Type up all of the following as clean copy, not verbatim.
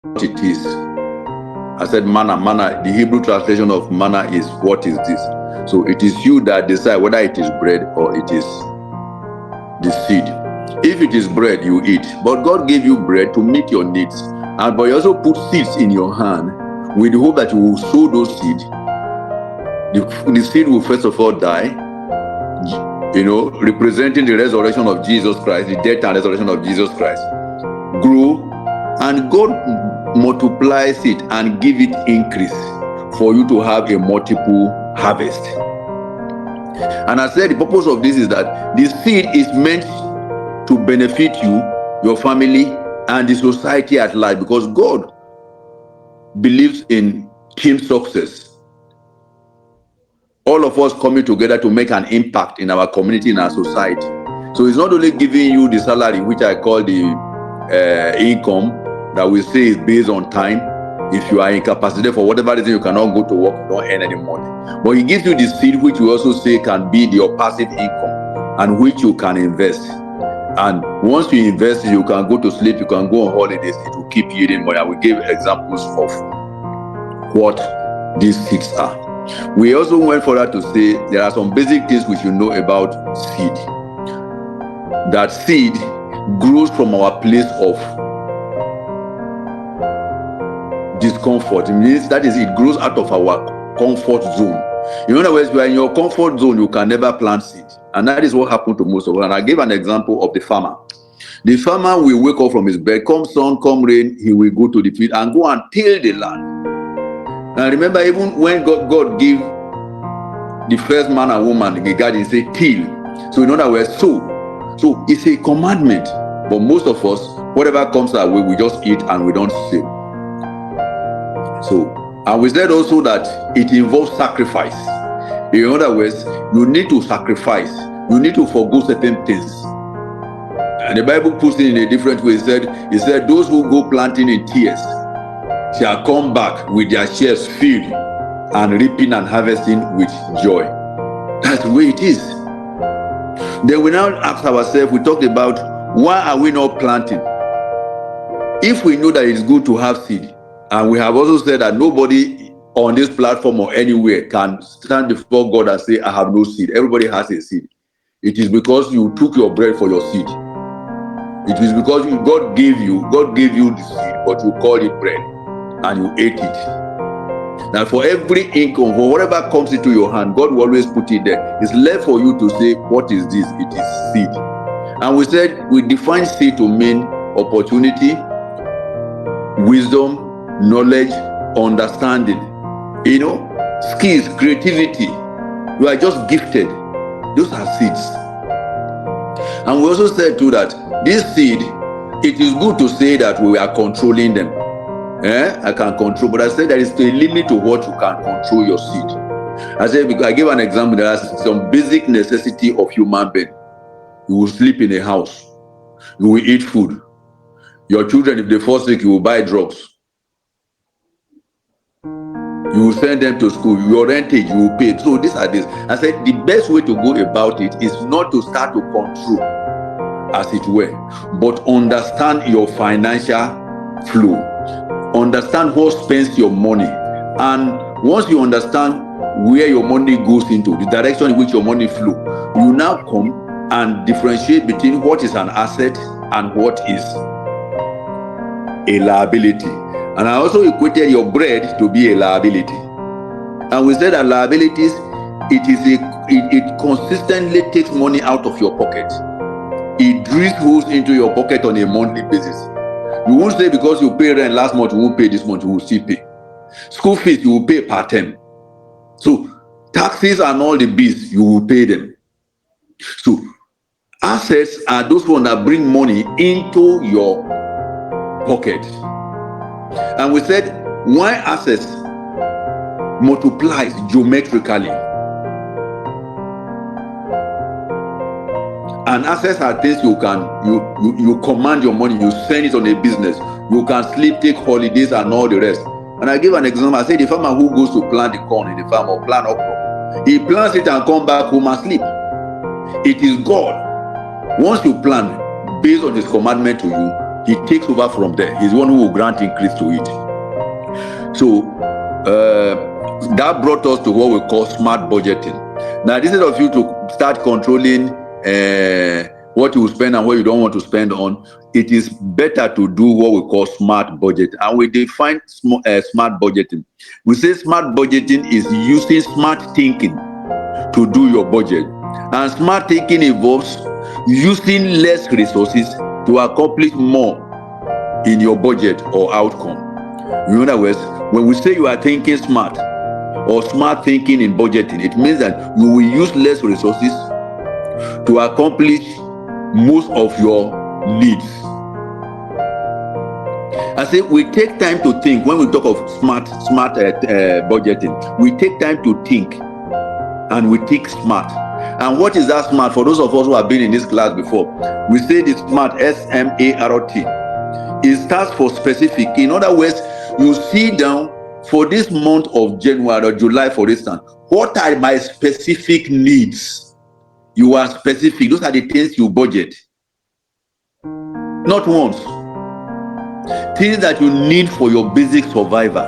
what it is. I said manna. Manna, the Hebrew translation of manna is what is this? So it is you that decide whether it is bread or it is the seed. If it is bread, you eat. But God gave you bread to meet your needs. But He also put seeds in your hand with the hope that you will sow those seeds. The seed will first of all die, representing the resurrection of Jesus Christ, the death and resurrection of Jesus Christ. Grow, and God multiplies it and give it increase for you to have a multiple harvest. And I said the purpose of this is that the seed is meant to benefit you, your family, and the society at large, because God believes in team success. All of us coming together to make an impact in our community, in our society. So it's not only giving you the salary, which I call the income, that we say is based on time. If you are incapacitated for whatever reason, you cannot go to work, you don't earn any money. But He gives you the seed, which we also say can be your passive income, and which you can invest. And once you invest, you can go to sleep, you can go on holidays, it will keep yielding money. And we gave examples of what these seeds are. We also went further to say there are some basic things we should know about seed. That seed grows from our place of discomfort. It means that is, it grows out of our comfort zone. In other words, you are in your comfort zone, you can never plant seed. And that is what happened to most of us. And I gave an example of the farmer. The farmer will wake up from his bed, come sun, come rain, he will go to the field and go and till the land. And remember, even when God gave the first man and woman in the garden, he said till. So in other words, sow. So it's a commandment. But most of us, whatever comes our way, we just eat and we don't save. So, and we said also that it involves sacrifice. In other words, you need to sacrifice. You need to forgo certain things. And the Bible puts it in a different way. It said, those who go planting in tears shall come back with their shears filled, and reaping and harvesting with joy. That's the way it is. Then we now ask ourselves, we talked about, why are we not planting? If we know that it's good to have seed, and we have also said that nobody on this platform or anywhere can stand before God and say, I have no seed. Everybody has a seed. It is because you took your bread for your seed. It is because God gave you the seed, but you called it bread and you ate it. Now, for every income, for whatever comes into your hand, God will always put it there. It's left for you to say, what is this? It is seed. And we said, we define seed to mean opportunity, wisdom, knowledge, understanding, skills, creativity. You are just gifted. Those are seeds. And we also said too that this seed, it is good to say that we are controlling them. I can control, but I said there is a limit to what you can control your seed. I said, because I gave an example, there are some basic necessity of human being. You will sleep in a house. You will eat food. Your children, if they fall sick, you will buy drugs. You will send them to school. Your rentage, you will pay. So these are this. I said the best way to go about it is not to start to control, as it were, but understand your financial flow. Understand what spends your money. And once you understand where your money goes into, the direction in which your money flow, you now come and differentiate between what is an asset and what is a liability. And I also equated your bread to be a liability. And we said that liabilities, it consistently takes money out of your pocket. It drills holes into your pocket on a monthly basis. You won't say because you pay rent last month, you won't pay this month, you will still pay. School fees, you will pay per term. So taxes and all the bills, you will pay them. So assets are those ones that bring money into your pocket. And we said, why assets multiplies geometrically. And assets are things you command your money, you send it on a business, you can sleep, take holidays and all the rest. And I give an example. I say the farmer who goes to plant the corn in the farm or plant okra, he plants it and come back home and sleep. It is God. Once you plant based on his commandment to you, He takes over from there. He's the one who will grant increase to it. So that brought us to what we call smart budgeting. Now, instead of you to start controlling what you spend and what you don't want to spend on, it is better to do what we call smart budget. And we define smart budgeting. We say smart budgeting is using smart thinking to do your budget. And smart thinking involves using less resources to accomplish more in your budget or outcome. In other words, when we say you are thinking smart or smart thinking in budgeting, it means that you will use less resources to accomplish most of your needs. I say we take time to think. When we talk of smart budgeting, we take time to think and we think smart. And what is that smart? For those of us who have been in this class before, we say the smart, S-M-A-R-T. It stands for specific. In other words, you see down for this month of January or July, for instance, what are my specific needs? You are specific. Those are the things you budget. Not once. Things that you need for your basic survival.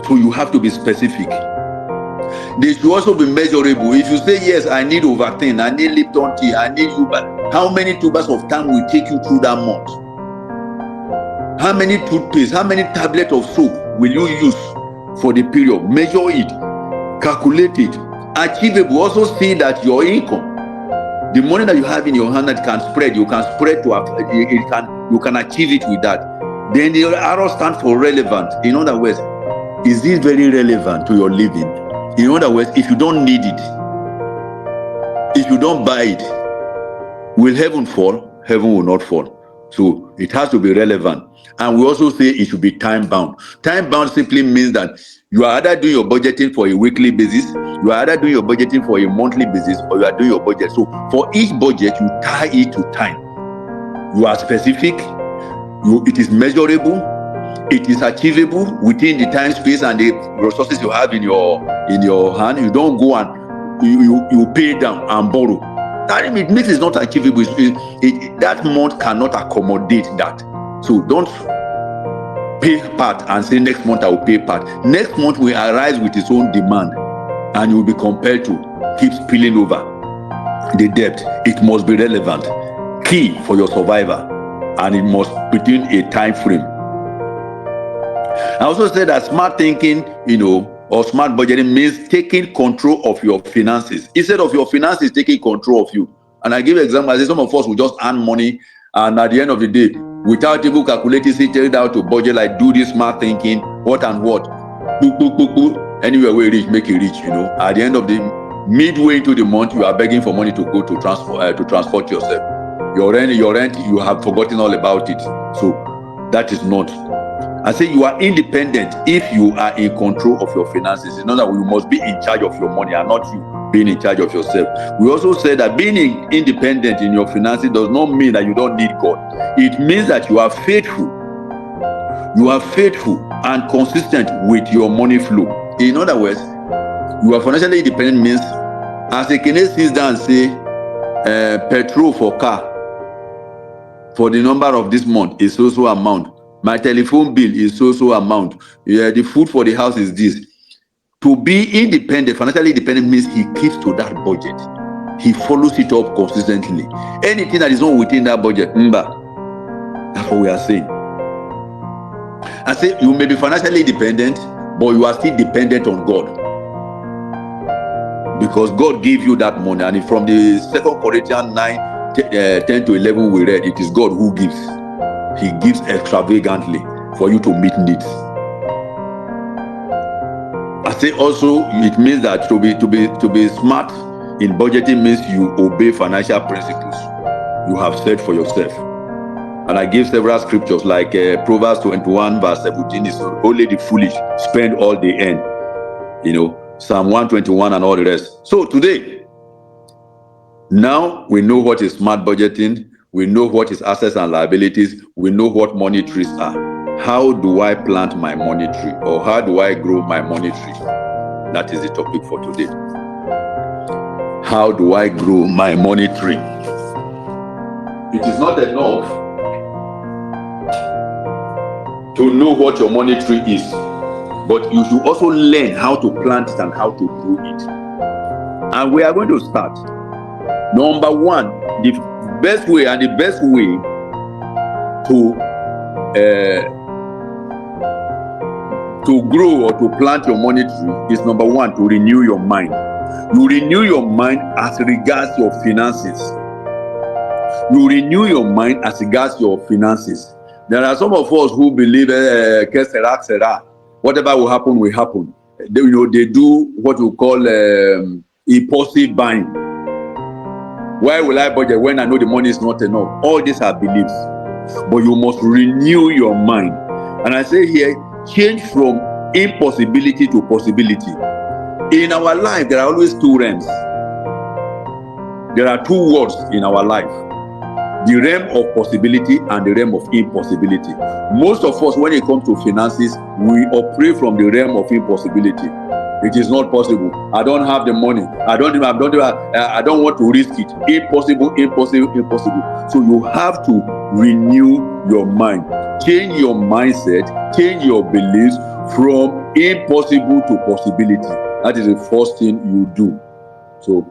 So you have to be specific. They should also be measurable. If you say, yes, I need Ovaltine, I need Lipton tea, I need Uber, how many tubers of time will take you through that month? How many toothpaste, how many tablets of soap will you use for the period? Measure it, calculate it. Achievable. Also see that your income, the money that you have in your hand that can spread, you can spread to you can achieve it with that. Then the arrow stands for relevant. In other words, is this very relevant to your living? In other words, if you don't need it, if you don't buy it, will heaven fall? Heaven will not fall. So it has to be relevant. And we also say it should be time bound. Time bound simply means that you are either doing your budgeting for a weekly basis, you are either doing your budgeting for a monthly basis, or you are doing your budget. So for each budget, you tie it to time. You are specific, it is measurable, it is achievable within the time space and the resources you have in your hand. You don't go and you pay down and borrow. That it means it's not achievable. That month cannot accommodate that. So don't pay part and say next month I will pay part. Next month will arise with its own demand, and you will be compelled to keep spilling over the debt. It must be relevant, key for your survival, and it must be within a time frame. I also said that smart thinking, or smart budgeting means taking control of your finances instead of your finances taking control of you. And I give an example. I say some of us will just earn money, and at the end of the day, without even calculating, tell it out to budget, like do this smart thinking, what and what, boop, boop, boop, boop. Anywhere we reach, make it rich. At the end of the midway into the month, you are begging for money to go to transport yourself. Your rent, you have forgotten all about it. So that is not. I say you are independent if you are in control of your finances. In other words, you must be in charge of your money and not you being in charge of yourself. We also say that being independent in your finances does not mean that you don't need God. It means that you are faithful. You are faithful and consistent with your money flow. In other words, you are financially independent means, as a Kenneth sits down and say, petrol for car for the number of this month is so amount. My telephone bill is so amount. The food for the house is this. To be independent, financially independent, means he keeps to that budget. He follows it up consistently. Anything that is not within that budget, that's what we are saying. I say you may be financially independent, but you are still dependent on God. Because God gave you that money. And from the 2 Corinthians 9, 10 to 11 we read, it is God who gives. He gives extravagantly for you to meet needs. I say also it means that to be smart in budgeting means you obey financial principles you have set for yourself. And I give several scriptures like Proverbs 21 verse 17 is only the foolish spend all they earn. Psalm 121 and all the rest. So today, now we know what is smart budgeting. We know what is assets and liabilities. We know what money trees are. How do I plant my money tree? Or how do I grow my money tree? That is the topic for today. How do I grow my money tree? It is not enough to know what your money tree is, but you should also learn how to plant it and how to grow it. And we are going to start. Number one, the best way to grow or to plant your money tree is, number one, to renew your mind. You renew your mind as regards your finances. You renew your mind as regards your finances. There are some of us who believe whatever will happen will happen. They do what we call impulsive buying. Why will I budget when I know the money is not enough? All these are beliefs, but you must renew your mind. And I say here, change from impossibility to possibility. In our life, there are always two realms. There are two worlds in our life: the realm of possibility and the realm of impossibility. Most of us, when it comes to finances, we operate from the realm of impossibility. It is not possible. I don't have the money. I don't want to risk it. Impossible. So you have to renew your mind. Change your mindset, change your beliefs from impossible to possibility. That is the first thing you do. So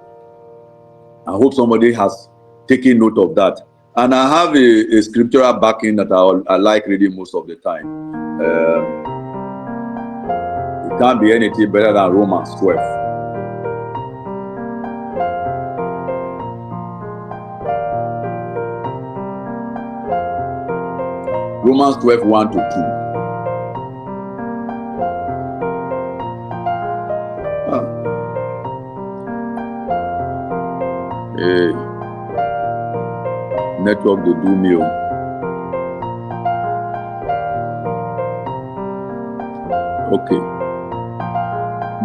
I hope somebody has taken note of that. And I have a scriptural backing that I like reading most of the time. It can't be anything better than Romans 12. Romans 12, 1 to 2. Hey, network they do me. Okay,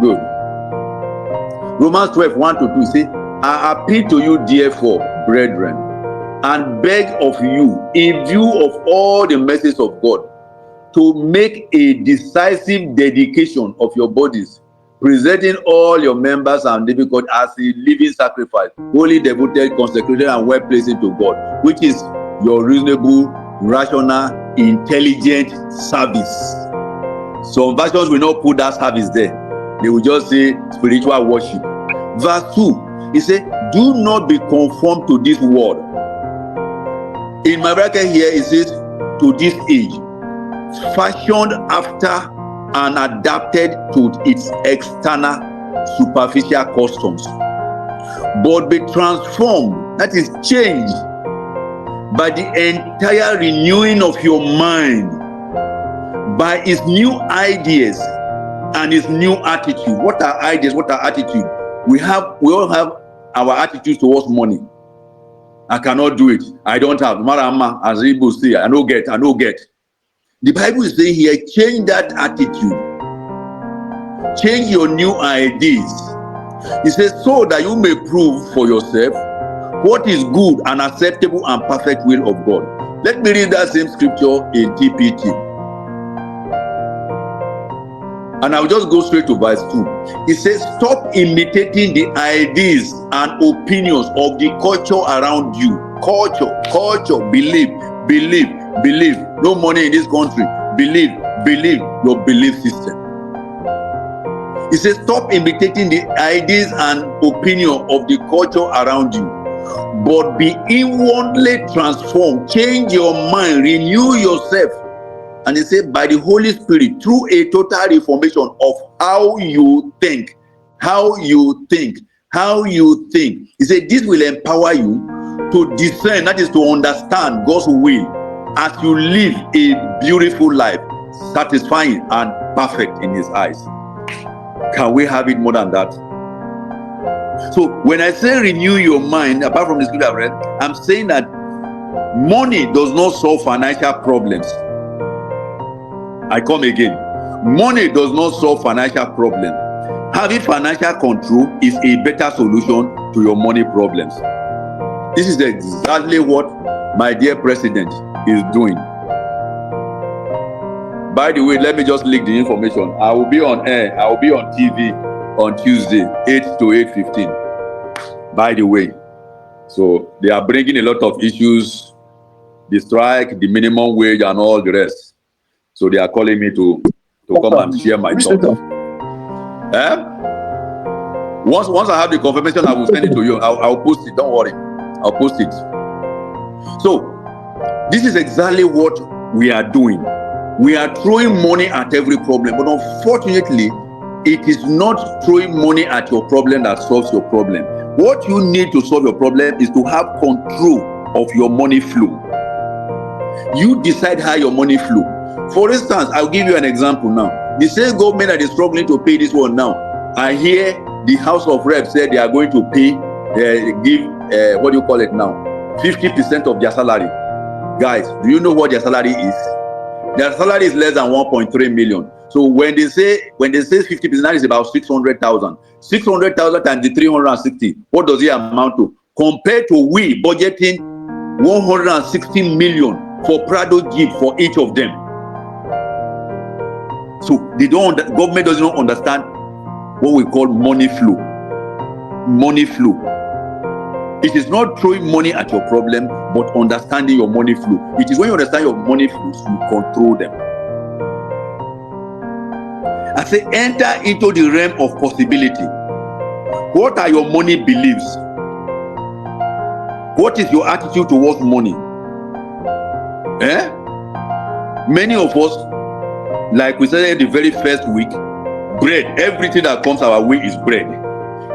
good. Romans 12, 1 to 2 say, I appeal to you, therefore, brethren, and beg of you, in view of all the mercies of God, to make a decisive dedication of your bodies, presenting all your members and living God as a living sacrifice, wholly devoted, consecrated, and well pleasing to God, which is your reasonable, rational, intelligent service. Some versions will not put that service there. They will just say spiritual worship. Verse 2, he said, do not be conformed to this world. In my bracket here, it says, to this age, fashioned after and adapted to its external superficial customs, but be transformed, that is changed, by the entire renewing of your mind, by its new ideas and its new attitude. What are ideas? What are attitude? We all have our attitudes towards money. I cannot do it. I don't have. Marama, as people say, I no get. The Bible is saying here, change that attitude. Change your new ideas. It says, so that you may prove for yourself what is good and acceptable and perfect will of God. Let me read that same scripture in TPT. And I'll just go straight to verse 2. It says, stop imitating the ideas and opinions of the culture around you. Culture, believe. No money in this country. Believe your belief system. It says, stop imitating the ideas and opinion of the culture around you, but be inwardly transformed. Change your mind, renew yourself. And it says, by the Holy Spirit, through a total reformation of how you think. He said, this will empower you to discern, that is to understand God's will, as you live a beautiful life, satisfying and perfect in His eyes. Can we have it more than that? So when I say renew your mind, apart from the scripture I've read, I'm saying that money does not solve financial problems. I come again. Money does not solve financial problems. Having financial control is a better solution to your money problems. This is exactly what my dear president is doing. By the way, let me just leak the information. I will be on air. I will be on TV on Tuesday, 8 to 8:15. By the way, so they are bringing a lot of issues, the strike, the minimum wage, and all the rest. So they are calling me to come and share my thoughts. Once I have the confirmation, I will send it to you. I'll post it. Don't worry. I'll post it. So this is exactly what we are doing. We are throwing money at every problem, but unfortunately, it is not throwing money at your problem that solves your problem. What you need to solve your problem is to have control of your money flow. You decide how your money flow. For instance, I'll give you an example now. The same government that is struggling to pay this one now, I hear the House of Reps said they are going to pay, give 50% of their salary. Guys, do you know what their salary is? Their salary is less than 1.3 million. So when they say 50%, that is about 600,000. 600,000 times the 360, what does it amount to? Compared to we budgeting 160 million for Prado gift for each of them. So government does not understand what we call money flow. Money flow. It is not throwing money at your problem, but understanding your money flow. It is when you understand your money flows, you control them. I say enter into the realm of possibility. What are your money beliefs? What is your attitude towards money? Many of us, like we said the very first week, bread, everything that comes our way is bread.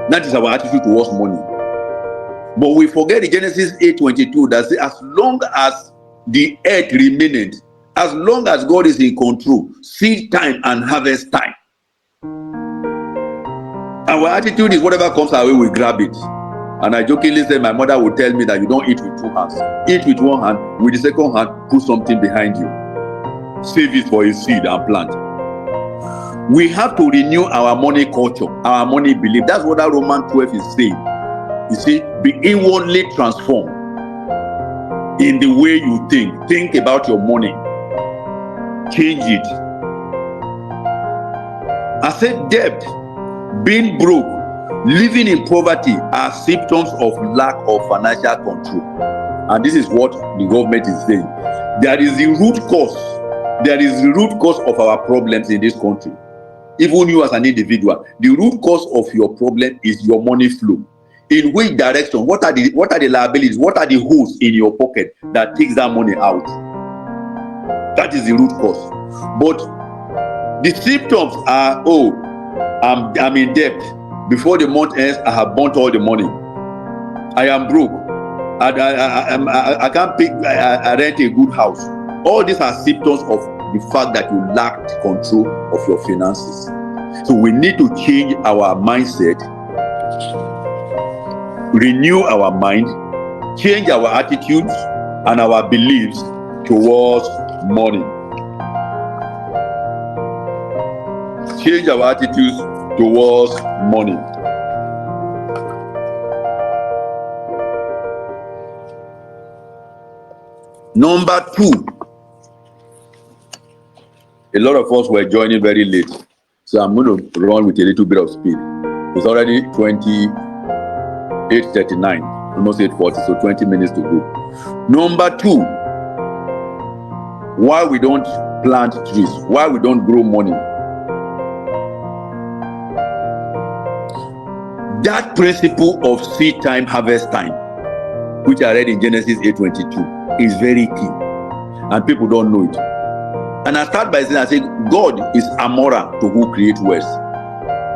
That is our attitude towards money. But we forget the Genesis 8:22 that says, as long as the earth remaineth, as long as God is in control, seed time and harvest time. Our attitude is whatever comes our way, we grab it. And I jokingly say, my mother would tell me that you don't eat with two hands. Eat with one hand, with the second hand, put something behind you. Save it for a seed and plant. We have to renew our money culture, our money belief. That's what that Romans 12 is saying. You see, be inwardly transformed in the way you think. Think about your money. Change it. I said debt, being broke, living in poverty are symptoms of lack of financial control. And this is what the government is saying. There is the root cause. There is the root cause of our problems in this country. Even you as an individual, the root cause of your problem is your money flow. In which direction? What are the liabilities? What are the holes in your pocket that takes that money out? That is the root cause. But the symptoms are, I'm in debt. Before the month ends, I have burnt all the money. I am broke. I can't pay. I rent a good house. All these are symptoms of the fact that you lack control of your finances. So we need to change our mindset, renew our mind, change our attitudes and our beliefs towards money. Change our attitudes towards money. Number 2, a lot of us were joining very late, so I'm going to run with a little bit of speed. It's already 8:39, almost 8:40, so 20 minutes to go. Number 2, why we don't plant trees, why we don't grow money. That principle of seed time, harvest time, which I read in Genesis 8:22, is very key, and people don't know it. And I start by saying, I say, God is Amora to who create wealth.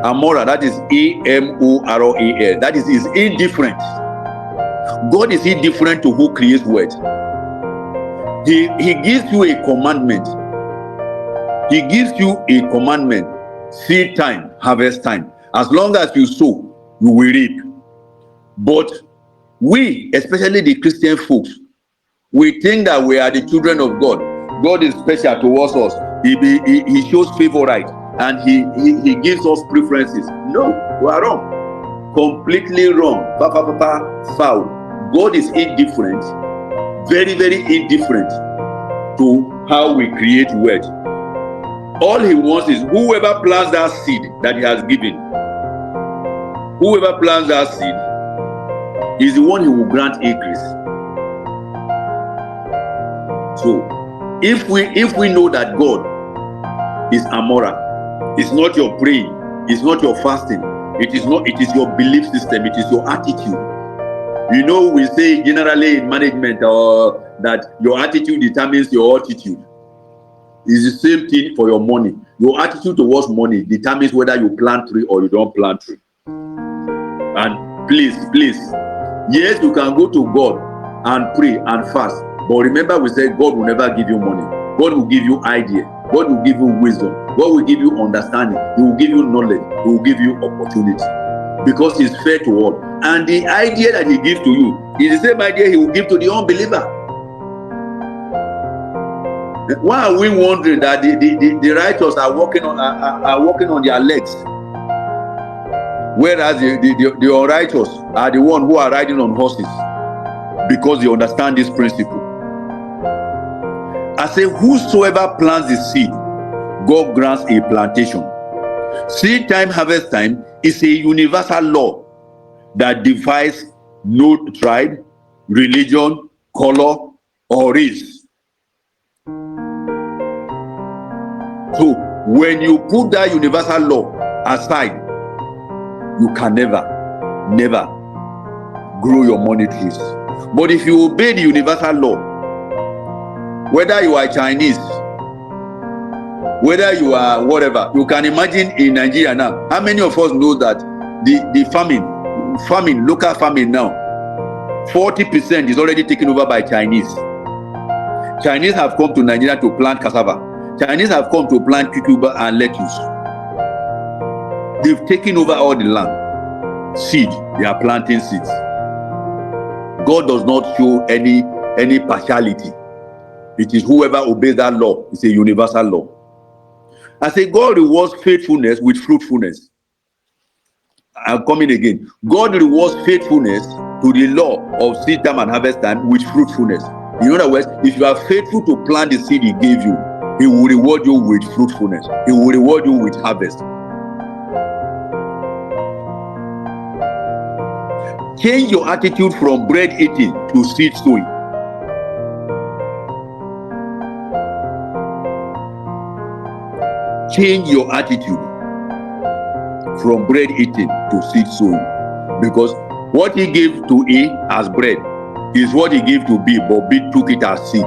Amora, that is Amoral, that is indifferent. God is indifferent to who creates wealth. He gives you a commandment. He gives you a commandment: seed time, harvest time. As long as you sow, you will reap. But we, especially the Christian folks, we think that we are the children of God. God is special towards us. He shows favor, right? And he gives us preferences. No, we are wrong. Completely wrong. Foul. God is indifferent, very, very indifferent to how we create wealth. All he wants is whoever plants that seed that he has given, whoever plants that seed is the one who will grant increase. So if we know that God is immoral. It's not your praying. It's not your fasting. It is not. It is your belief system. It is your attitude. You know, we say generally in management that your attitude determines your altitude. It's the same thing for your money. Your attitude towards money determines whether you plant tree or you don't plant tree. And please, yes, you can go to God and pray and fast. But remember, we said God will never give you money. God will give you idea. God will give you wisdom. God will give you understanding. He will give you knowledge. He will give you opportunity. Because He's fair to all. And the idea that He gives to you is the same idea He will give to the unbeliever. Why are we wondering that the righteous are walking on their legs, whereas the unrighteous are the ones who are riding on horses? Because they understand this principle. I say, whosoever plants the seed, God grants a plantation. Seed time, harvest time is a universal law that defies no tribe, religion, color, or race. So when you put that universal law aside, you can never grow your money trees. But if you obey the universal law, whether you are Chinese, whether you are whatever, you can imagine in Nigeria now, how many of us know that the farming, local farming now, 40% is already taken over by Chinese. Chinese have come to Nigeria to plant cassava. Chinese have come to plant cucumber and lettuce. They've taken over all the land. Seed, they are planting seeds. God does not show any partiality. It is whoever obeys that law. It's a universal law. I say God rewards faithfulness with fruitfulness. I'm coming again. God rewards faithfulness to the law of seed time and harvest time with fruitfulness. In other words, if you are faithful to plant the seed He gave you, He will reward you with fruitfulness. He will reward you with harvest. Change your attitude from bread eating to seed sowing. Change your attitude from bread eating to seed sowing. Because what He gave to A as bread is what He gave to B, but B took it as seed.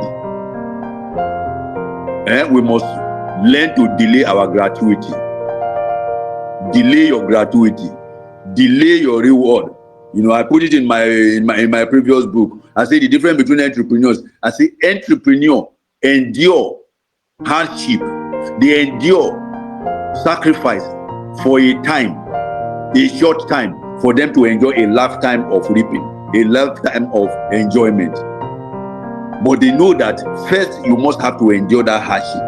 We must learn to delay our gratuity. Delay your gratuity. Delay your reward. You know, I put it in my previous book. I say the difference between entrepreneurs. I say entrepreneur endure hardship. They endure sacrifice for a time, a short time, for them to enjoy a lifetime of reaping, a lifetime of enjoyment. But they know that first you must have to endure that hardship.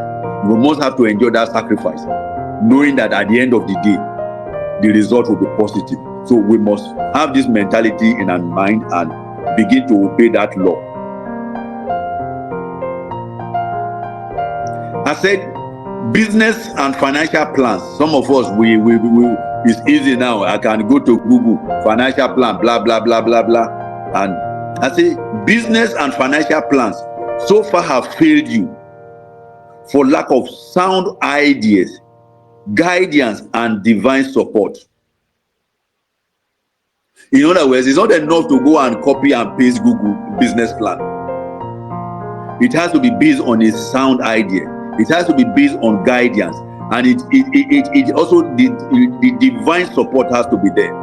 You must have to endure that sacrifice, knowing that at the end of the day, the result will be positive. So we must have this mentality in our mind and begin to obey that law. I said business and financial plans. Some of us, it's easy now. I can go to Google, financial plan, blah, blah, blah, blah, blah. And I say business and financial plans so far have failed you for lack of sound ideas, guidance, and divine support. In other words, it's not enough to go and copy and paste Google business plan. It has to be based on a sound idea. It has to be based on guidance, and it also the divine support has to be there.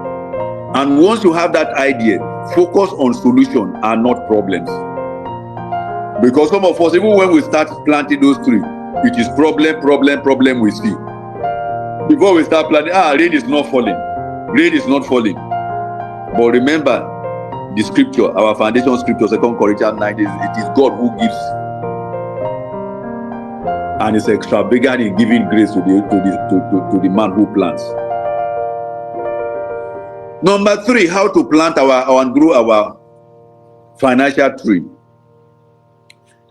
And once you have that idea, focus on solution and not problems. Because some of us, even when we start planting those trees, it is problem we see. Before we start planting, rain is not falling. Rain is not falling. But remember the scripture, our foundation scripture, 2 Corinthians 9, it is God who gives, and it's extravagant in giving grace to the man who plants. Number 3, how to plant and grow our financial tree.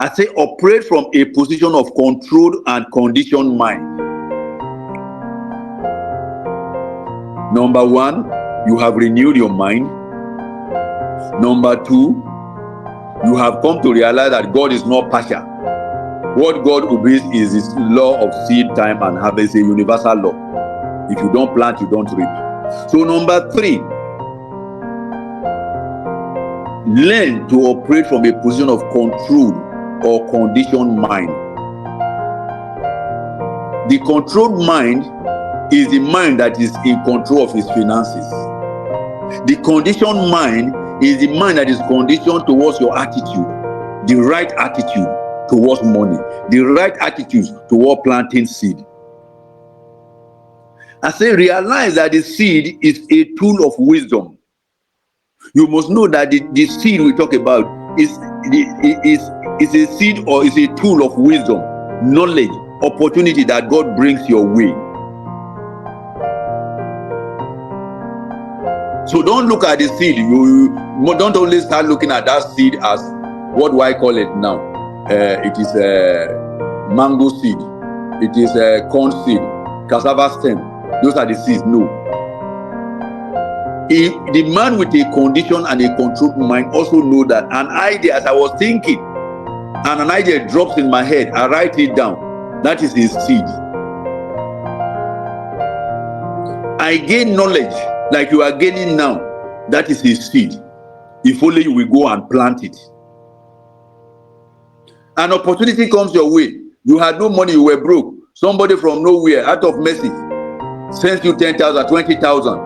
I say operate from a position of controlled and conditioned mind. Number 1, you have renewed your mind. Number 2, you have come to realize that God is not partial. What God obeys is his law of seed time and harvest, a universal law. If you don't plant, you don't reap. So number 3, learn to operate from a position of control or conditioned mind. The controlled mind is the mind that is in control of his finances. The conditioned mind is the mind that is conditioned towards your attitude, the right attitude towards money, the right attitude toward planting seed. I say realize that the seed is a tool of wisdom. You must know that the seed we talk about is a seed or is a tool of wisdom, knowledge, opportunity that God brings your way. So don't look at the seed. You don't only start looking at that seed as, what do I call it now? It is a mango seed. It is a corn seed, cassava stem. Those are the seeds. No. The man with a condition and a controlled mind also know that an idea, as I was thinking, and an idea drops in my head, I write it down. That is his seed. I gain knowledge like you are gaining now. That is his seed. If only you will go and plant it. An opportunity comes your way. You had no money, you were broke. Somebody from nowhere, out of mercy, sends you 10,000, 20,000.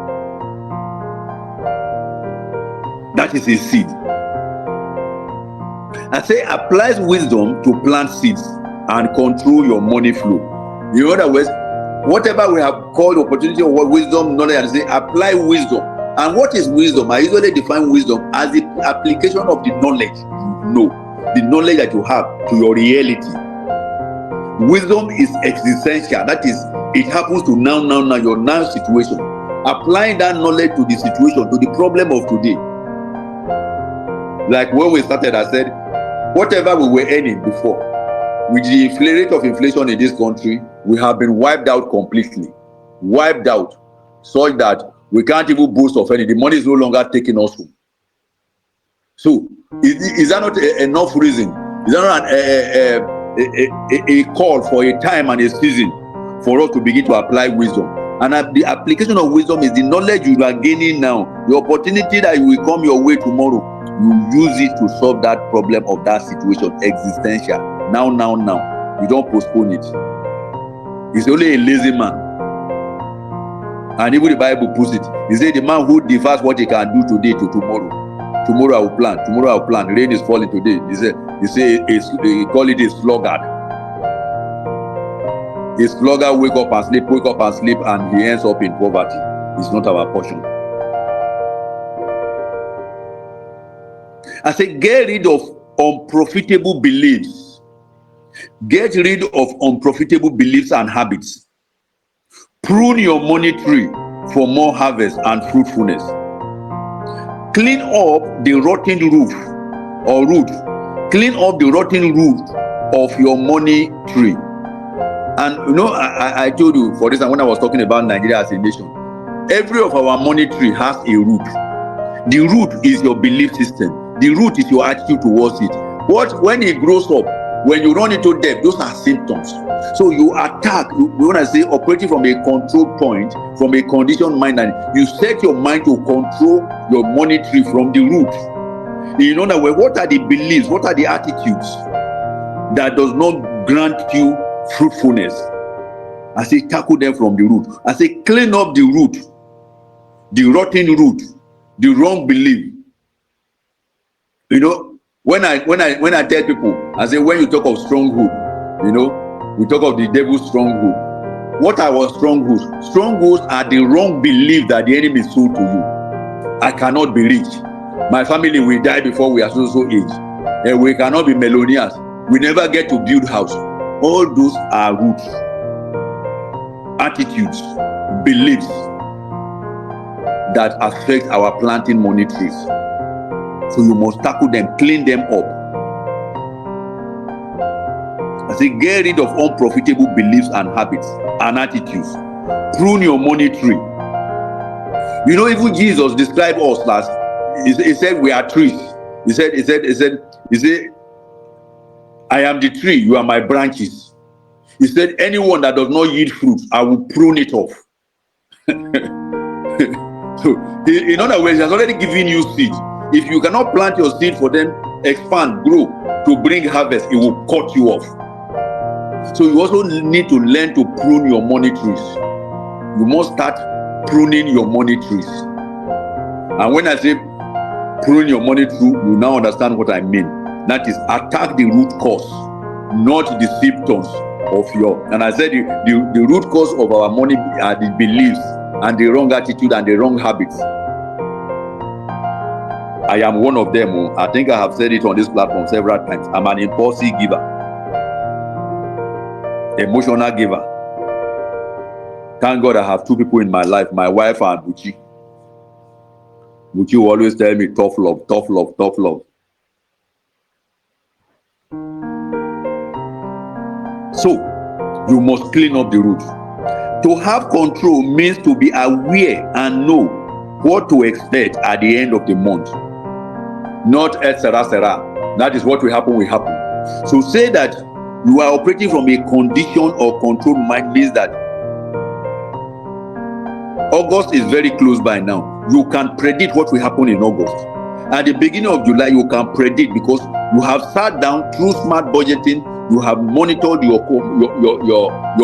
That is his seed. I say applies wisdom to plant seeds and control your money flow. In other words, whatever we have called opportunity or wisdom, knowledge, and say apply wisdom. And what is wisdom? I usually define wisdom as the application of the knowledge you know, the knowledge that you have to your reality. Wisdom is existential. That is, it happens to now, your now situation. Applying that knowledge to the situation, to the problem of today. Like when we started, I said, whatever we were earning before, with the rate of inflation in this country, we have been wiped out completely. Wiped out, such that we can't even boast of any. The money is no longer taking us home. So, is that not enough reason? Is that not a call for a time and a season for us to begin to apply wisdom? And the application of wisdom is the knowledge you are gaining now. The opportunity that will come your way tomorrow, you use it to solve that problem of that situation, existential. Now. You don't postpone it. It's only a lazy man. And even the Bible puts it. He said the man who defers what he can do today to tomorrow. Tomorrow I will plant. Tomorrow I will plant. Rain is falling today. He said they call it a sluggard. A sluggard wake up and sleep, and he ends up in poverty. It's not our portion. I say get rid of unprofitable beliefs. Get rid of unprofitable beliefs and habits. Prune your money tree for more harvest and fruitfulness. Clean up the rotten roof or root. Clean up the rotten root of your money tree. And you know, I told you, for this, when I was talking about Nigeria as a nation, every of our money tree has a root. The root is your belief system. The root is your attitude towards it. When it grows up, when you run into debt, those are symptoms. So you attack, when I say operating from a control point, from a conditioned mind, and you set your mind to control your money tree from the root. In other words, what are the beliefs, what are the attitudes that does not grant you fruitfulness? I say tackle them from the root. I say clean up the root, the rotten root, the wrong belief. You know, when I tell people, I say when you talk of stronghold, you know, we talk of the devil's stronghold. What are our strongholds? Strongholds are the wrong belief that the enemy sold to you. I cannot be rich. My family will die before we are so age. And we cannot be millionaires. We never get to build house. All those are roots, attitudes, beliefs that affect our planting money trees. So you must tackle them, clean them up. I say get rid of unprofitable beliefs and habits and attitudes. Prune your money tree. You know, even Jesus described us last. He said we are trees. He said, I I am the tree, you are my branches. He said, anyone that does not yield fruit, I will prune it off. So, in other words, he has already given you seed. If you cannot plant your seed for them, expand, grow to bring harvest, it will cut you off. So you also need to learn to prune your money trees. You must start pruning your money trees. And when I say prune your money tree, you now understand what I mean. That is, attack the root cause, not the symptoms of your. And I said the root cause of our money are the beliefs and the wrong attitude and the wrong habits. I am one of them. I think I have said it on this platform several times. I'm an impulsive giver, emotional giver. Thank God I have two people in my life, my wife and Buchi. Buchi will always tell me, tough love, tough love, tough love. So, you must clean up the root. To have control means to be aware and know what to expect at the end of the month. Not etc. That is what will happen, will happen. So say that you are operating from a condition or control mind means that August is very close by now. You can predict what will happen in August. At the beginning of July, you can predict because you have sat down through smart budgeting. You have monitored your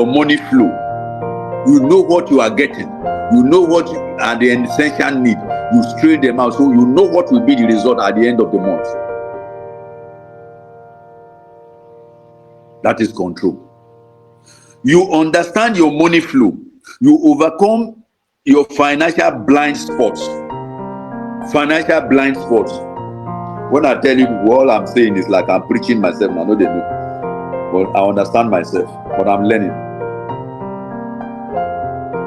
money flow. You know what you are getting. You know what are the essential need. You straight them out, so you know what will be the result at the end of the month. That is control. You understand your money flow. You overcome your financial blind spots. Financial blind spots. When I tell you, all I'm saying is like I'm preaching myself. I know they know, but I understand myself. But I'm learning.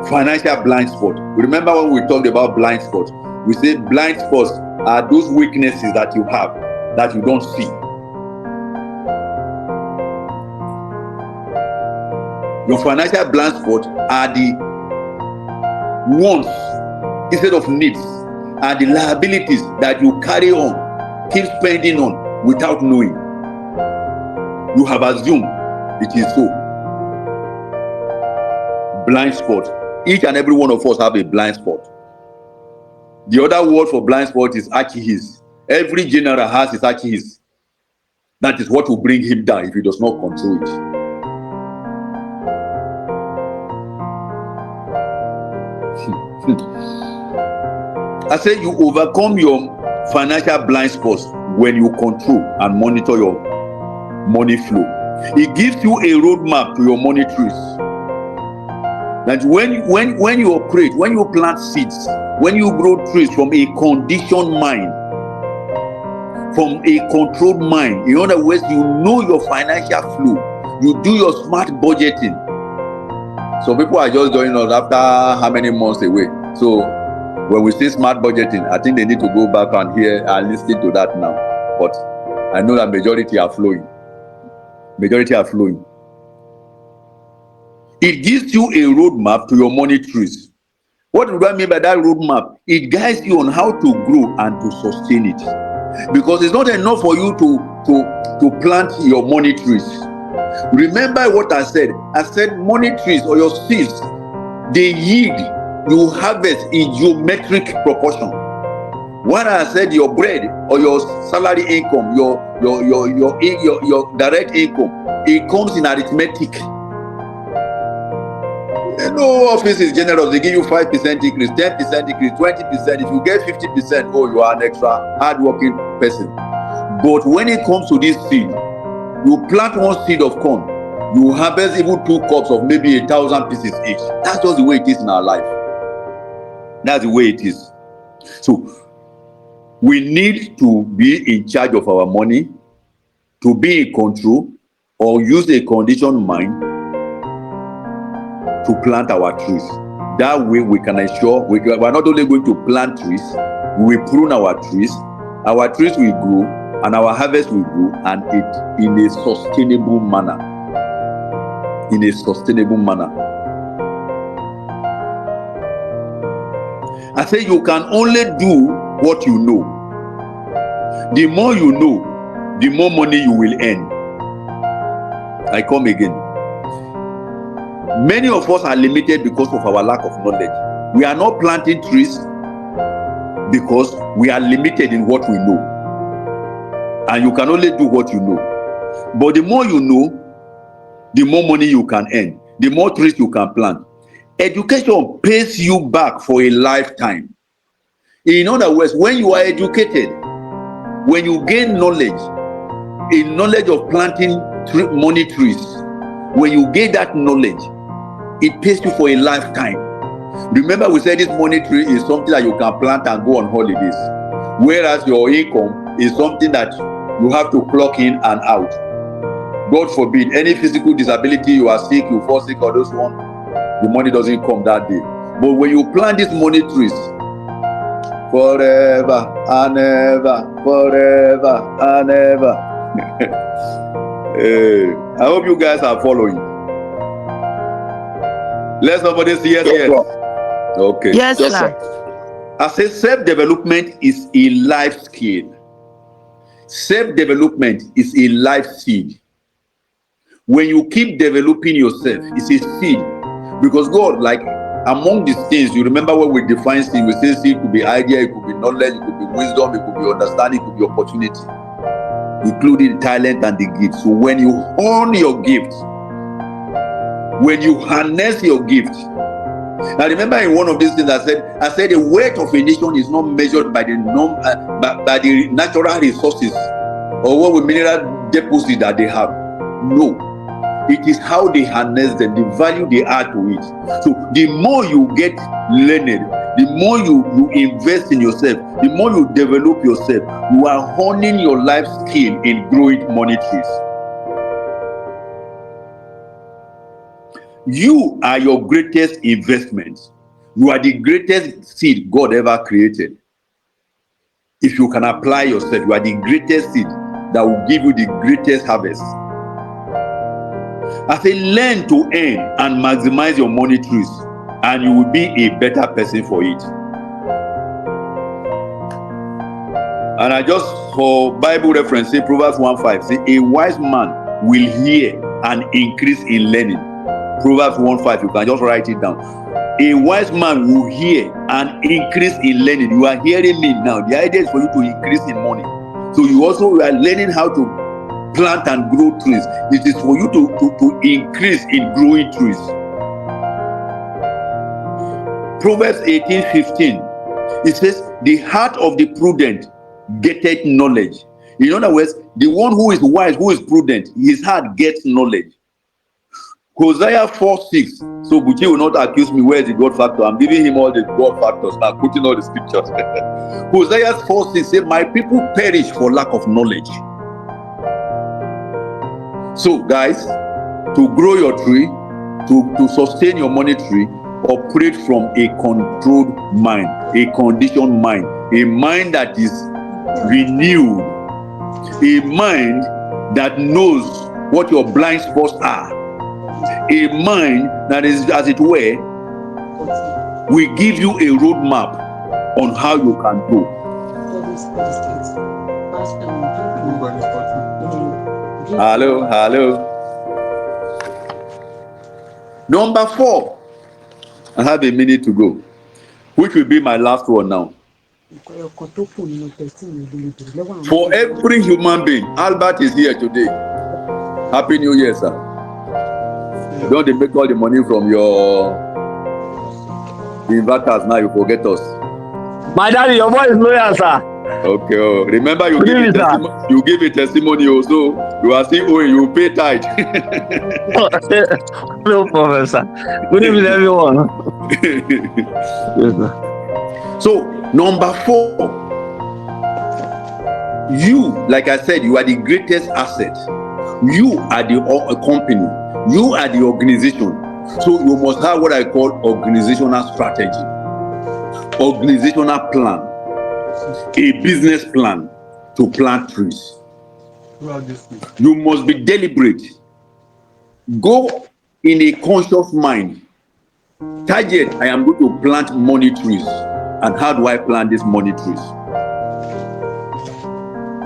Financial blind spot. Remember when we talked about blind spots? We said blind spots are those weaknesses that you have that you don't see. Your financial blind spots are the wants instead of needs, are the liabilities that you carry on, keep spending on without knowing. You have assumed it is so. Blind spot. Each and every one of us have a blind spot. The other word for blind spot is achilles. Every general has his achilles. That is what will bring him down if he does not control it. I say you overcome your financial blind spots when you control and monitor your money flow. It gives you a roadmap to your money trees. That when you operate, when you plant seeds, when you grow trees from a conditioned mind, from a controlled mind, in other words, you know your financial flow, you do your smart budgeting. So people are just joining us after how many months away. So when we say smart budgeting, I think they need to go back and hear and listen to that now. But I know that majority are flowing. Majority are flowing. It gives you a roadmap to your money trees. What do I mean by that roadmap? It guides you on how to grow and to sustain it. Because it's not enough for you to plant your money trees. Remember what I said. I said money trees or your seeds, they yield, you harvest in geometric proportion. When I said your bread or your salary income, your direct income, it comes in arithmetic. No office is generous. They give you 5% increase, 10% increase, 20%. If you get 50%, oh, you are an extra hardworking person. But when it comes to this seed, you plant one seed of corn, you harvest even 2 cups of maybe 1,000 pieces each. That's just the way it is in our life. That's the way it is. So we need to be in charge of our money, to be in control, or use a conditioned mind to plant our trees. That way we can ensure we are not only going to plant trees, we will prune our trees will grow, and our harvest will grow, and it in a sustainable manner. In a sustainable manner. I say you can only do what you know. The more you know, the more money you will earn. I come again. Many of us are limited because of our lack of knowledge. We are not planting trees because we are limited in what we know. And you can only do what you know. But the more you know, the more money you can earn, the more trees you can plant. Education pays you back for a lifetime. In other words, when you are educated, when you gain knowledge, a knowledge of planting money trees, when you gain that knowledge, it pays you for a lifetime. Remember, we said this money tree is something that you can plant and go on holidays, whereas your income is something that you have to clock in and out. God forbid, any physical disability, you are sick, you fall sick, or those one, the money doesn't come that day. But when you plant these money trees, forever and ever, forever and ever. I hope you guys are following. Let somebody say yes, yes. Okay. Yes, sir. I say self-development is a life skill. Self-development is a life seed. When you keep developing yourself, it's a seed. Because God, like among these things, you remember when we define seed, we say seed could be idea, it could be knowledge, it could be wisdom, it could be understanding, it could be opportunity, including talent and the gift. So when you hone your gift, when you harness your gift. Now remember in one of these things I said the weight of a nation is not measured by the by the natural resources or what mineral deposit that they have. No. It is how they harness them, the value they add to it. So the more you get learned, the more you invest in yourself, the more you develop yourself, you are honing your life skill in growing money trees. You are your greatest investment. You are the greatest seed God ever created. If you can apply yourself, you are the greatest seed that will give you the greatest harvest. I say learn to earn and maximize your money trees, and you will be a better person for it. And I just, for Bible reference, say Proverbs 1:5, say a wise man will hear and increase in learning. Proverbs 1:5, you can just write it down. A wise man will hear and increase in learning. You are hearing me now. The idea is for you to increase in money. So you also are learning how to plant and grow trees. It is for you to increase in growing trees. Proverbs 18:15, it says, the heart of the prudent getteth knowledge. In other words, the one who is wise, who is prudent, his heart gets knowledge. Hosea 4:6. So Buchi will not accuse me, where is the God factor? I'm giving him all the God factors. I'm putting all the scriptures. Hosea 4:6 says, my people perish for lack of knowledge. So guys, to grow your tree, to sustain your money tree, operate from a controlled mind, a conditioned mind, a mind that is renewed, a mind that knows what your blind spots are, a mind that is, as it were, we give you a roadmap on how you can go. Hello. Number 4. I have a minute to go, which will be my last one now. For every human being, Albert is here today. Happy New Year, sir. Don't they make all the money from your inverters now? You forget us. My daddy, your voice is loyal, sir. Okay. Oh. Remember, you give a testimony also. You are still owing. You pay tithe. No problem, sir. Good evening, everyone. Yes, sir. So, number 4. You, like I said, you are the greatest asset. You are the company. You are the organization. So you must have what I call organizational strategy, organizational plan, a business plan to plant trees. You must be deliberate. Go in a conscious mind. Target, I am going to plant money trees. And how do I plant these money trees?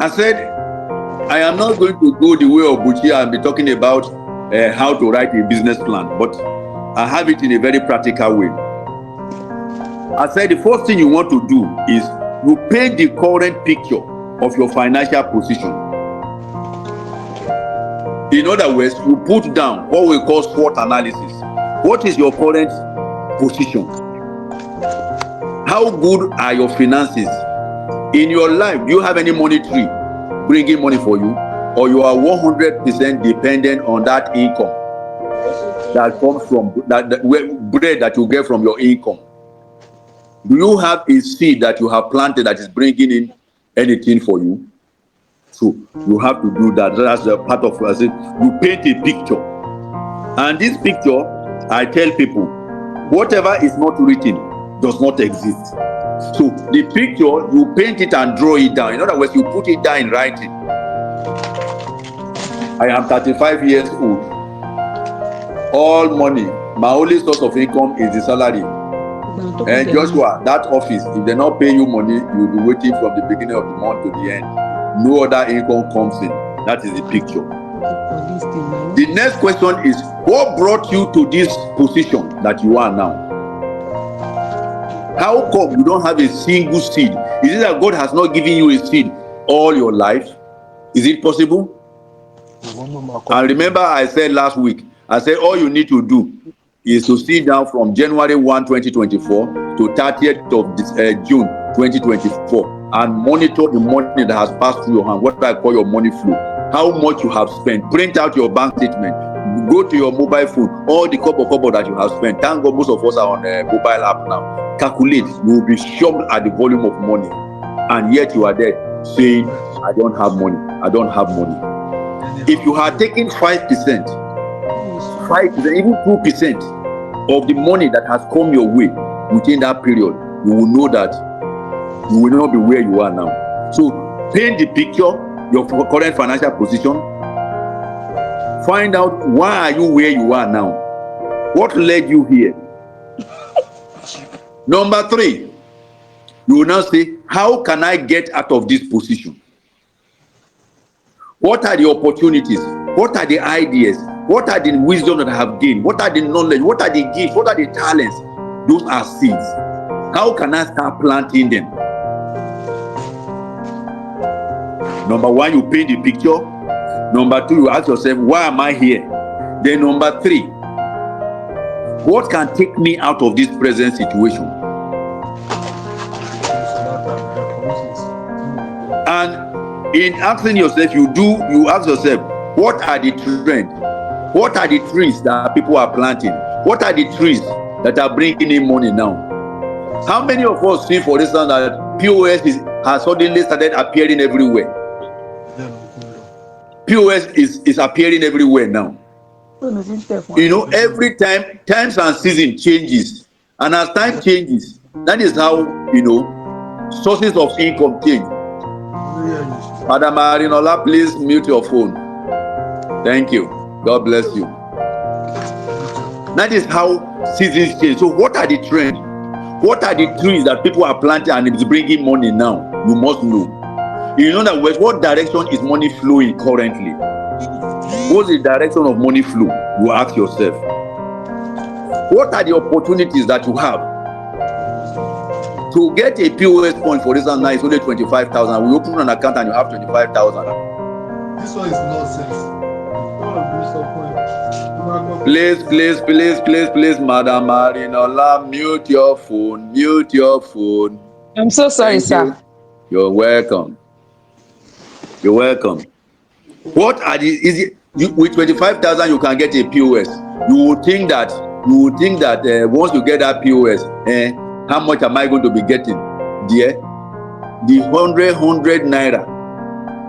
I said, I am not going to go the way of Buchi and be talking about how to write a business plan, but I have it in a very practical way. I said the first thing you want to do is you paint the current picture of your financial position. In other words, you put down what we call SWOT analysis. What is your current position? How good are your finances? In your life, do you have any money tree bringing money for you? Or you are 100% dependent on that income that comes from that bread that you get from your income? Do you have a seed that you have planted that is bringing in anything for you? So you have to do that. That's the part of I said you paint a picture, and this picture, I tell people, whatever is not written does not exist. So the picture, you paint it and draw it down. In other words, you put it down in writing. I am 35 years old. All money, my only source of income is the salary. And Joshua, that office, if they not pay you money, you'll be waiting from the beginning of the month to the end. No other income comes in. That is the picture. The next question is, what brought you to this position that you are now? How come you don't have a single seed? Is it that God has not given you a seed all your life? Is it possible? And remember, I said last week, I said all you need to do is to sit down from January 1, 2024 to 30th of June 2024 and monitor the money that has passed through your hand, what I call your money flow, how much you have spent. Print out your bank statement, go to your mobile phone, all the kobo that you have spent. Thank God most of us are on a mobile app now. Calculate, you will be shocked at the volume of money, and yet you are there saying, I don't have money, I don't have money. If you had taken 5%, even 2% of the money that has come your way within that period, you will know that you will not be where you are now. So paint the picture, your current financial position. Find out why are you where you are now. What led you here? Number 3, you will now say, how can I get out of this position? What are the opportunities? What are the ideas? What are the wisdom that I have gained? What are the knowledge? What are the gifts? What are the talents? Those are seeds. How can I start planting them? Number 1, you paint the picture. Number 2, you ask yourself, why am I here? Then number 3, what can take me out of this present situation? And in asking yourself, you ask yourself, what are the trends? What are the trees that people are planting? What are the trees that are bringing in money now? How many of us see, for instance, that POS has suddenly started appearing everywhere? POS is appearing everywhere now. You know, every time, times and season changes. And as time changes, that is how, you know, sources of income change. Madam Marinola, please mute your phone. Thank you. God bless you. That is how seasons change. So what are the trends? What are the trees that people are planting and it's bringing money now? You must know. In other words, what direction is money flowing currently? What's the direction of money flow? You ask yourself. What are the opportunities that you have? To get a POS point, for instance, now it's only 25,000. We open an account and you have 25,000. This one is nonsense. Please, Madam Marinola, mute your phone. Mute your phone. I'm so sorry, sir. You're welcome. You're welcome. What are the with 25,000 you can get a POS? You would think that once you get that POS, how much am I going to be getting? Dear, the 100 naira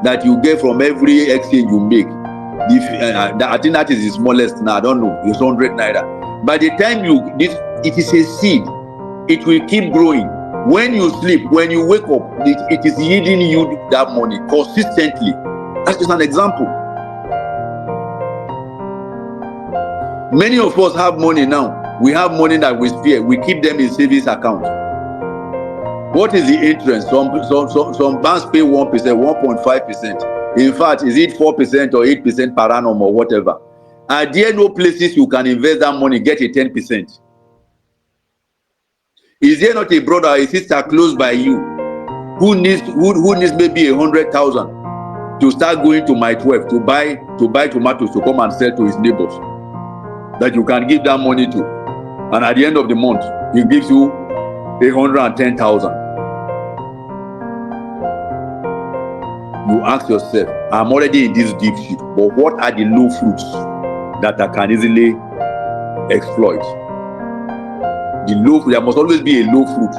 that you get from every exchange you make, I think that is the smallest now. I don't know. It's 100 naira. By the time it is a seed. It will keep growing. When you sleep, when you wake up, it is yielding you that money consistently. That's just an example. Many of us have money now. We have money that we spare. We keep them in savings account. What is the interest? Some banks pay 1%, 1.5%. In fact, is it 4% or 8% per annum or whatever? Are there no places you can invest that money, get a 10%? Is there not a brother or a sister close by you who needs maybe 100,000 to start going to my 12 to buy tomatoes to come and sell to his neighbors, that you can give that money to, and at the end of the month he gives you 110,000? You ask yourself, I'm already in this deep shit, but what are the low fruits that I can easily exploit? There must always be a low fruit.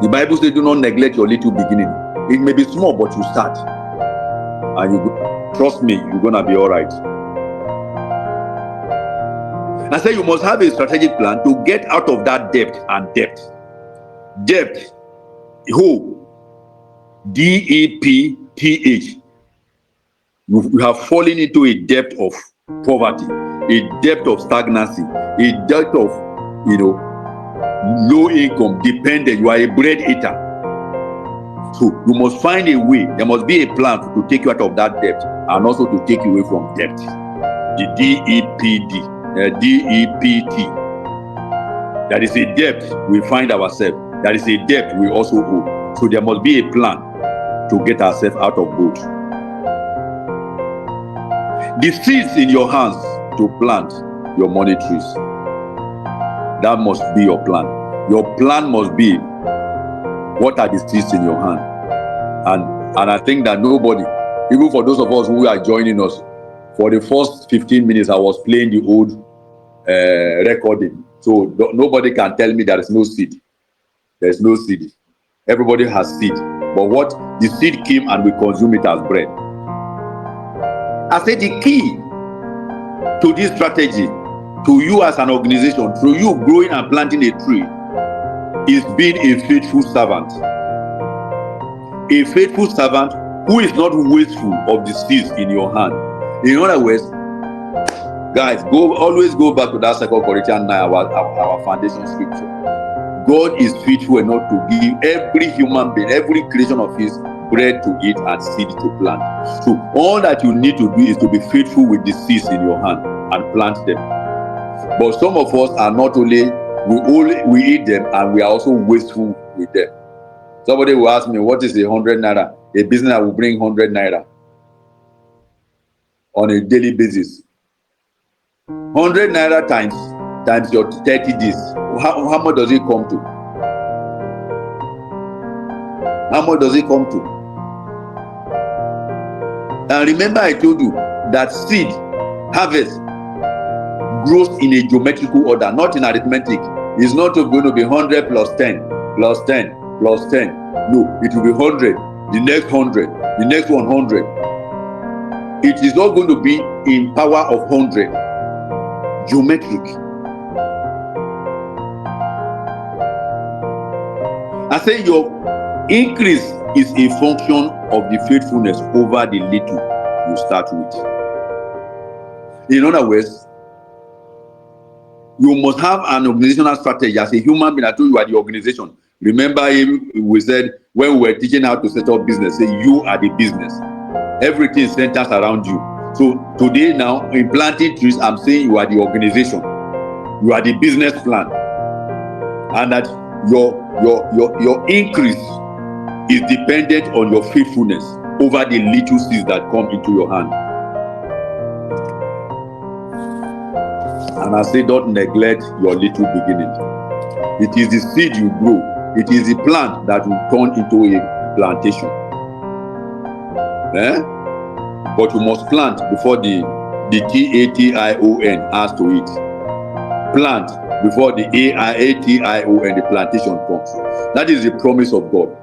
The Bible says, do not neglect your little beginning. It may be small, but you start, and trust me, you're gonna be all right. I say you must have a strategic plan to get out of that debt. DEPTH. You have fallen into a debt of poverty, a debt of stagnancy, a debt of low income, dependent. You are a bread eater. So you must find a way. There must be a plan to take you out of that debt, and also to take you away from debt. The DEPT. That is a debt we find ourselves. That is a debt we also owe. So there must be a plan to get ourselves out of both. The seeds in your hands to plant your money trees. That must be your plan. Your plan must be, what are the seeds in your hand? And I think that nobody, even for those of us who are joining us, for the first 15 minutes I was playing the old recording. So nobody can tell me there is no seed. There is no seed. Everybody has seed. But what the seed came and we consume it as bread. I said the key to this strategy, to you as an organization, through you growing and planting a tree, is being a faithful servant. A faithful servant who is not wasteful of the seeds in your hand. In other words, guys, always go back to that 2 Corinthians 9, our foundation scripture. God is faithful enough to give every human being, every creation of his, bread to eat and seed to plant. So all that you need to do is to be faithful with the seeds in your hand and plant them. But some of us are not only, we eat them, and we are also wasteful with them. Somebody will ask me, what is 100 naira? A business that will bring 100 naira on a daily basis. 100 naira times your 30 days. How much does it come to? How much does it come to? And remember, I told you that seed harvest grows in a geometrical order, not in arithmetic. It's not going to be 100 plus 10 plus 10 plus 10. No, it will be 100, the next 100, the next 100. It is not going to be in power of 100. Geometric. I say your increase is a function of the faithfulness over the little you start with. In other words, you must have an organizational strategy. As a human being, I told you are the organization. Remember, we said when we were teaching how to set up business, say you are the business. Everything centers around you. So today now, in planting trees, I'm saying you are the organization. You are the business plan. And that your increase is dependent on your faithfulness over the little seeds that come into your hand. And I say, don't neglect your little beginning. It is the seed you grow. It is the plant that will turn into a plantation. But you must plant before the TATION adds to it. Plant before the AIATION, the plantation comes. That is the promise of God.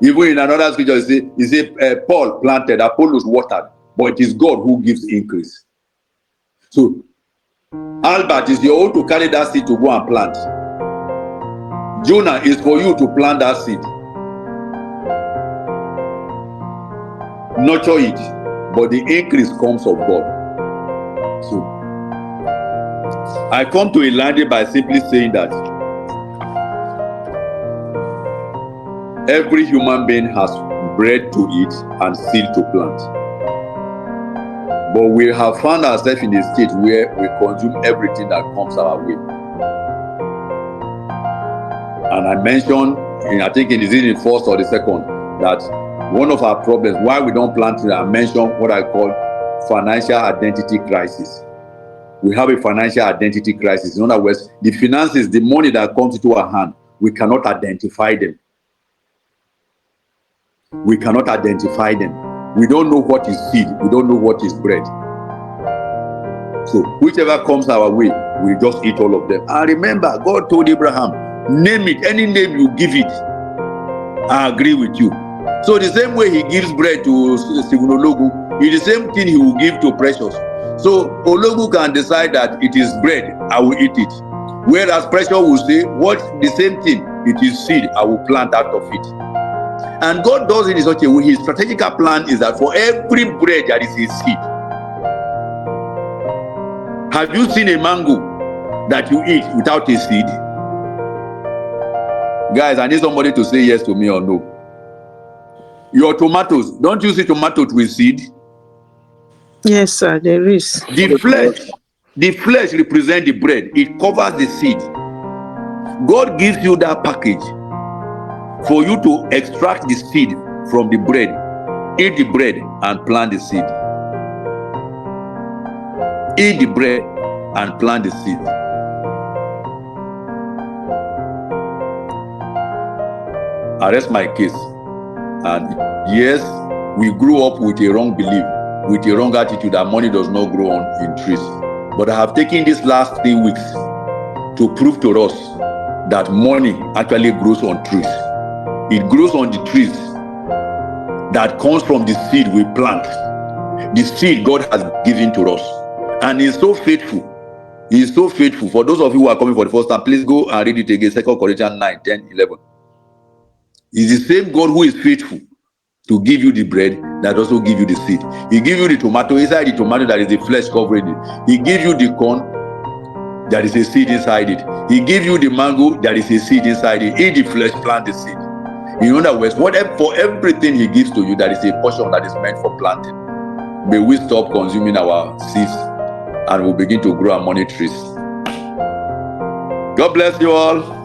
Even in another scripture, he said, Paul planted, Apollos watered, but it is God who gives increase. So, Albert, is your own to carry that seed to go and plant. Jonah, is for you to plant that seed. Nurture it, but the increase comes of God. So, I come to a landing by simply saying that every human being has bread to eat and seed to plant. But we have found ourselves in a state where we consume everything that comes our way. And I mentioned, I think it is in the first or the second, that one of our problems, why we don't plan to, I mentioned what I call financial identity crisis. We have a financial identity crisis. In other words, the finances, the money that comes into our hand, we cannot identify them. We cannot identify them. We don't know what is seed. We don't know what is bread. So whichever comes our way, we just eat all of them. And remember, God told Abraham, name it. Any name you give it, I agree with you. So the same way he gives bread to Stephen Ologu, it's the same thing he will give to Precious. So Ologu can decide that it is bread, I will eat it. Whereas Precious will say, what? The same thing, it is seed, I will plant out of it. And God does it in such a way, his strategical plan is that for every bread there is a seed. Have you seen a mango that you eat without a seed? Guys, I need somebody to say yes to me or no. Your tomatoes, don't you see tomatoes with seed? Yes, sir, there is. The flesh represents the bread. It covers the seed. God gives you that package for you to extract the seed from the bread, eat the bread and plant the seed. Eat the bread and plant the seed. I rest my case. And yes, we grew up with a wrong belief, with a wrong attitude that money does not grow on in trees. But I have taken these last 3 weeks to prove to us that money actually grows on trees. It grows on the trees that comes from the seed we plant. The seed God has given to us. And He's so faithful. He is so faithful. For those of you who are coming for the first time, please go and read it again. 2 Corinthians 9, 10, 11. It's the same God who is faithful to give you the bread that also give you the seed. He give you the tomato. Inside the tomato there is the flesh covering it. He give you the corn. There is a seed inside it. He give you the mango. There is a seed inside it. In the flesh, plant the seed. In other words, whatever, for everything He gives to you, there is a portion that is meant for planting. May we stop consuming our seeds and we'll begin to grow our money trees. God bless you all.